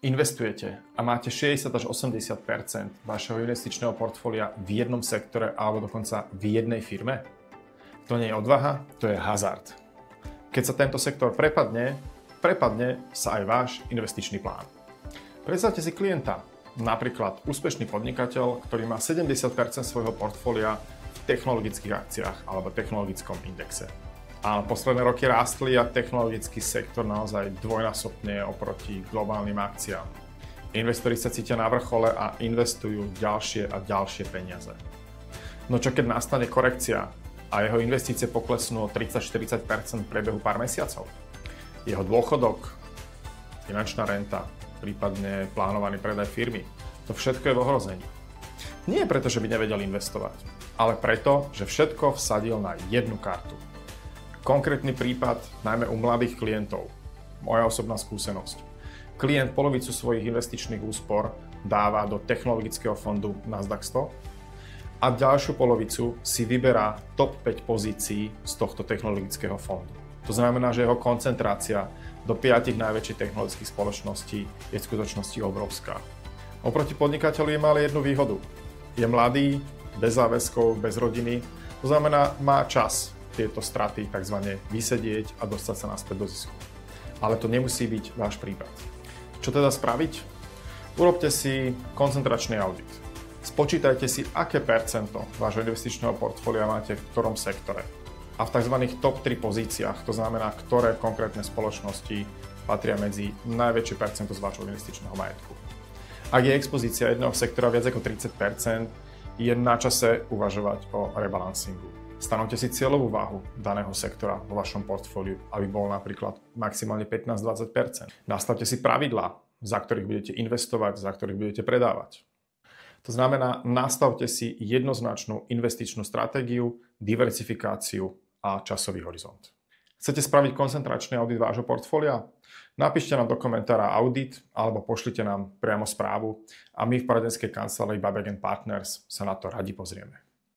Investujete a máte 60 až 80 vašeho investičného portfólia v jednom sektore alebo dokonca v jednej firme? To nie je odvaha, to je hazard. Keď sa tento sektor prepadne sa aj váš investičný plán. Predstavte si klienta, napríklad úspešný podnikateľ, ktorý má 70 svojho portfólia v technologických akciách alebo technologickom indexe. A posledné roky rástli a technologický sektor naozaj dvojnásobne oproti globálnym akciám. Investori sa cítia na vrchole a investujú ďalšie a ďalšie peniaze. No čo keď nastane korekcia a jeho investície poklesnú o 30-40% v priebehu pár mesiacov? Jeho dôchodok, finančná renta, prípadne plánovaný predaj firmy, to všetko je v ohrození. Nie preto, že by nevedel investovať, ale preto, že všetko vsadil na jednu kartu. Konkrétny prípad, najmä u mladých klientov. Moja osobná skúsenosť. Klient polovicu svojich investičných úspor dáva do technologického fondu Nasdaq 100 a ďalšiu polovicu si vyberá top 5 pozícií z tohto technologického fondu. To znamená, že jeho koncentrácia do 5 najväčších technologických spoločností je v skutočnosti obrovská. Oproti podnikateľu má ale jednu výhodu. Je mladý, bez záväzkov, bez rodiny, to znamená, má čas tieto straty tzv. Vysedieť a dostať sa naspäť do zisku. Ale to nemusí byť váš prípad. Čo teda spraviť? Urobte si koncentračný audit. Spočítajte si, aké percento vášho investičného portfólia máte v ktorom sektore. A v tzv. Top 3 pozíciách, to znamená, ktoré konkrétne spoločnosti patria medzi najväčšie percento z vášho investičného majetku. Ak je expozícia jedného sektora viac ako 30%, je na čase uvažovať o rebalancingu. Stanovte si cieľovú váhu daného sektora vo vašom portfóliu, aby bol napríklad maximálne 15-20%. Nastavte si pravidlá, za ktorých budete investovať, za ktorých budete predávať. To znamená, nastavte si jednoznačnú investičnú stratégiu, diversifikáciu a časový horizont. Chcete spraviť koncentračný audit vášho portfólia? Napíšte nám do komentára audit alebo pošlite nám priamo správu a my v poradenskej kancelárii Babek & Partners sa na to radi pozrieme.